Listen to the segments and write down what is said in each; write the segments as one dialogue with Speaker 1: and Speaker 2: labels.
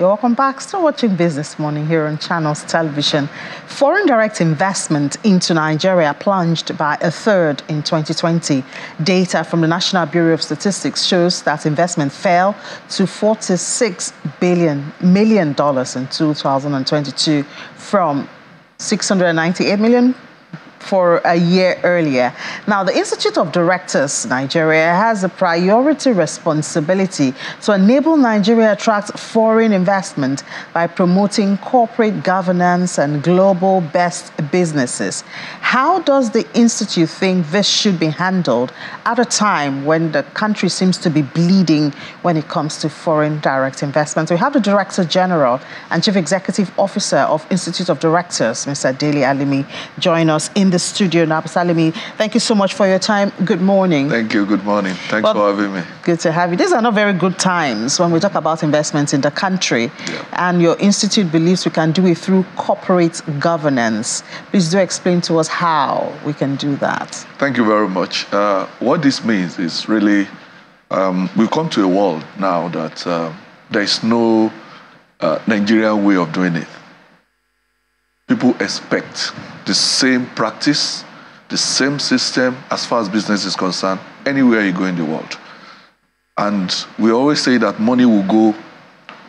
Speaker 1: You're welcome back. Still watching Business Morning here on Channels Television. Foreign direct investment into Nigeria plunged by a third in 2020. Data from the National Bureau of Statistics shows that investment fell to $46 million in 2022 from $698 million for a year earlier. Now, the Institute of Directors, Nigeria, has a priority responsibility to enable Nigeria attract foreign investment by promoting corporate governance and global best businesses. How does the Institute think this should be handled at a time when the country seems to be bleeding when it comes to foreign direct investment? We have the Director General and Chief Executive Officer of Institute of Directors, Mr. Dele Alimi, join us in the studio now. Mr. Alimi, thank you so much for your time. Good morning.
Speaker 2: Thank you. Good morning. Thanks for having me.
Speaker 1: Good to have you. These are not very good times when we talk about investments in the country. Yeah. And your institute believes we can do it through corporate governance. Please do explain to us how we can do that.
Speaker 2: Thank you very much. What this means is really we've come to a world now that there is no Nigerian way of doing it. People expect the same practice, the same system as far as business is concerned, anywhere you go in the world. And we always say that money will go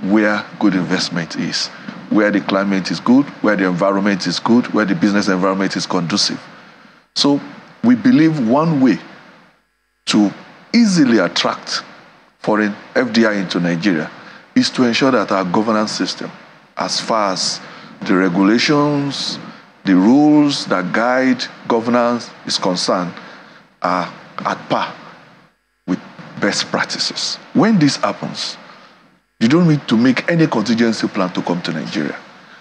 Speaker 2: where good investment is, where the climate is good, where the environment is good, where the business environment is conducive. So we believe one way to easily attract foreign FDI into Nigeria is to ensure that our governance system, as far as the regulations, the rules that guide governance is concerned, are at par with best practices. When this happens, you don't need to make any contingency plan to come to Nigeria,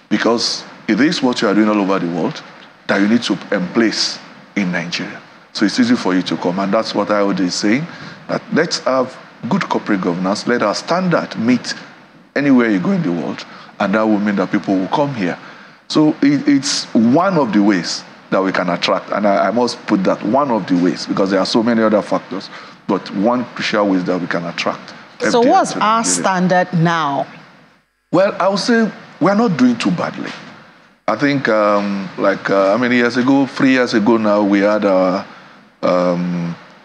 Speaker 2: because it is what you are doing all over the world that you need to emplace in Nigeria. So it's easy for you to come, and that's what I would be saying, that let's have good corporate governance, let our standard meet anywhere you go in the world, and that will mean that people will come here. So it's one of the ways that we can attract, and I must put that one of the ways, because there are so many other factors, but one crucial way is that we can attract.
Speaker 1: So what's our standard now?
Speaker 2: Well, I would say we're not doing too badly. I think how many years ago, 3 years ago now, we had a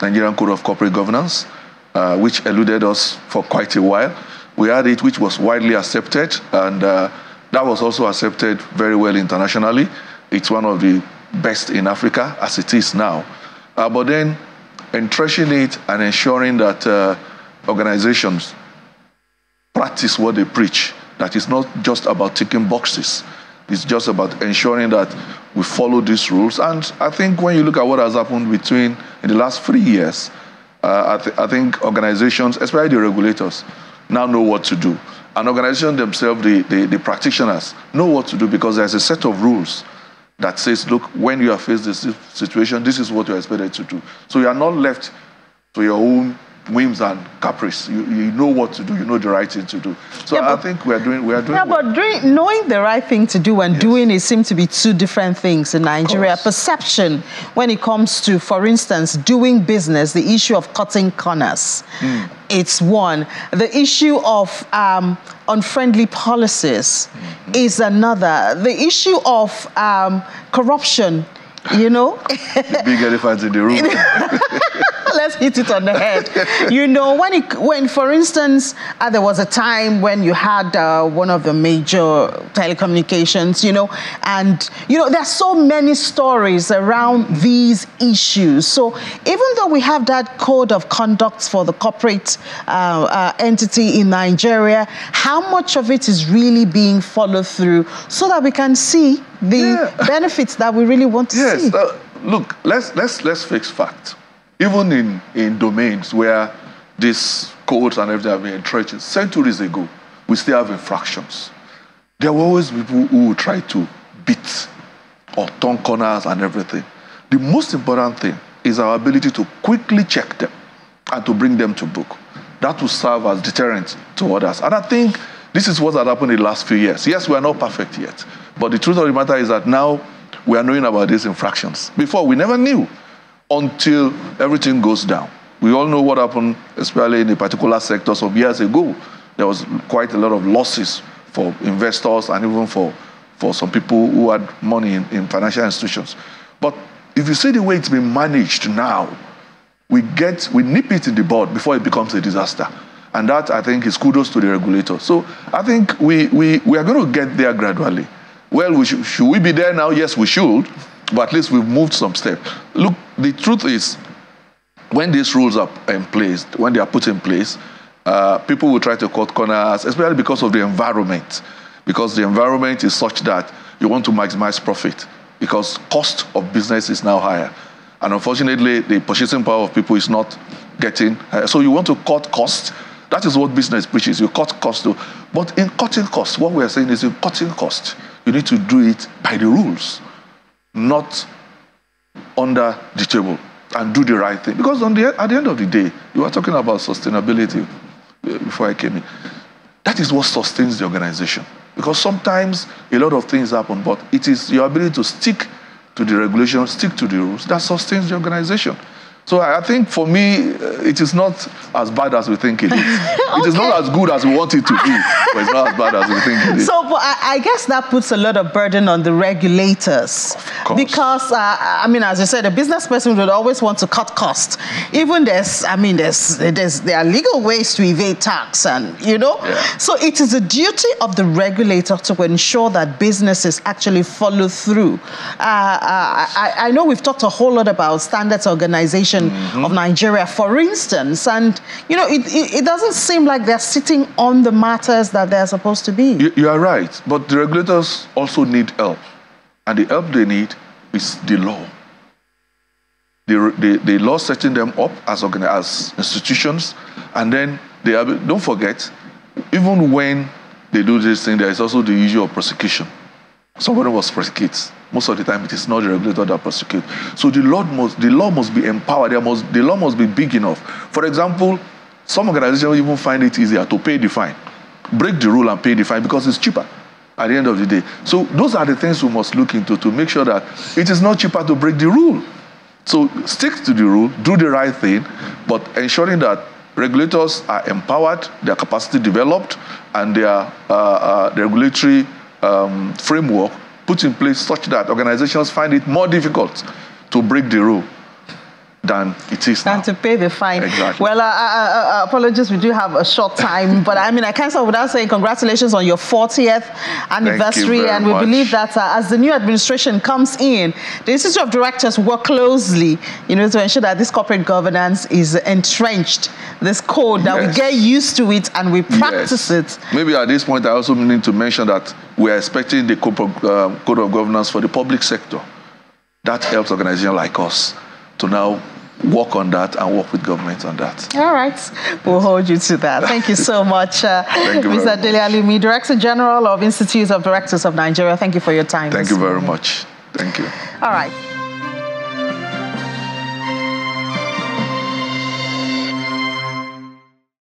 Speaker 2: Nigerian Code of Corporate Governance, which eluded us for quite a while. We had it, which was widely accepted, and that was also accepted very well internationally. It's one of the best in Africa, as it is now. But then entrenching it and ensuring that organizations practice what they preach, that it's not just about ticking boxes. It's just about ensuring that we follow these rules. And I think when you look at what has happened in the last 3 years, I think organizations, especially the regulators, now know what to do. And organizations themselves, the practitioners, know what to do, because there's a set of rules that says, look, when you are faced with this situation, this is what you're expected to do. So you are not left to your own whims and caprice. You know what to do. You know the right thing to do. So yeah, I think we are doing well.
Speaker 1: But knowing the right thing to do and doing it seem to be two different things in Nigeria. Perception, when it comes to, for instance, doing business, the issue of cutting corners, it's one. The issue of unfriendly policies is another. The issue of corruption, you know.
Speaker 2: The big elephant in the room.
Speaker 1: Let's hit it on the head. You know, when for instance, there was a time when you had one of the major telecommunications, you know, and, you know, there's so many stories around these issues. So even though we have that code of conduct for the corporate entity in Nigeria, how much of it is really being followed through so that we can see the benefits that we really want to see?
Speaker 2: Look, let's fix facts. Even in domains where these codes and everything have been entrenched centuries ago, we still have infractions. There were always people who would try to beat or turn corners and everything. The most important thing is our ability to quickly check them and to bring them to book. That will serve as deterrent to others. And I think this is what has happened in the last few years. Yes, we are not perfect yet, but the truth of the matter is that now we are knowing about these infractions. Before, we never knew until everything goes down. We all know what happened, especially in a particular sector some years ago. There was quite a lot of losses for investors and even for some people who had money in financial institutions. But if you see the way it's been managed now, we nip it in the bud before it becomes a disaster. And that, I think, is kudos to the regulator. So I think we are going to get there gradually. Well, should we be there now? Yes, we should. But at least we've moved some steps. Look, the truth is, when these rules are in place, when they are put in place, people will try to cut corners, especially because of the environment. Because the environment is such that you want to maximize profit. Because cost of business is now higher. And unfortunately, the purchasing power of people is not getting higher. So you want to cut costs. That is what business preaches. You cut costs. But in cutting costs, what we are saying is in cutting costs, you need to do it by the rules, not under the table, and do the right thing. Because at the end of the day, you are talking about sustainability before I came in. That is what sustains the organization. Because sometimes a lot of things happen, but it is your ability to stick to the regulations, stick to the rules, that sustains the organization. So I think for me, it is not as bad as we think it is. Okay. It is not as good as we want it to be, but it's not as bad as we think it is.
Speaker 1: So I guess that puts a lot of burden on the regulators. Because, I mean, as you said, a business person would always want to cut costs. Even there are legal ways to evade tax, and, you know. Yeah. So it is a duty of the regulator to ensure that businesses actually follow through. I know we've talked a whole lot about standards organization of Nigeria, for instance, and you know it doesn't seem like they're sitting on the matters that they're supposed to be.
Speaker 2: You are right, but the regulators also need help, and the help they need is the law. The law setting them up as institutions, and then don't forget, even when they do this thing, there is also the issue of prosecution. Somebody must prosecute. Most of the time, it is not the regulator that prosecutes. So the law must be empowered. The law must be big enough. For example, some organizations even find it easier to pay the fine, break the rule and pay the fine because it's cheaper at the end of the day. So those are the things we must look into to make sure that it is not cheaper to break the rule. So stick to the rule, do the right thing, but ensuring that regulators are empowered, their capacity developed, and their regulatory framework put in place such that organizations find it more difficult to break the rule than it is now.
Speaker 1: And to pay the fine.
Speaker 2: Exactly.
Speaker 1: Well, apologies, we do have a short time, but I mean, I can't start without saying congratulations on your 40th anniversary, and we believe that as the new administration comes in, the Institute of Directors work closely, you know, to ensure that this corporate governance is entrenched, this code, that we get used to it and we practice it.
Speaker 2: Maybe at this point, I also need to mention that we are expecting the code of governance for the public sector. That helps organizations like us to now work on that and work with government on that.
Speaker 1: All right. We'll hold you to that. Thank you so much, Mr. Dele Alumi, Director General of Institute of Directors of Nigeria. Thank you for your time.
Speaker 2: Thank you very much. Thank you.
Speaker 1: All right.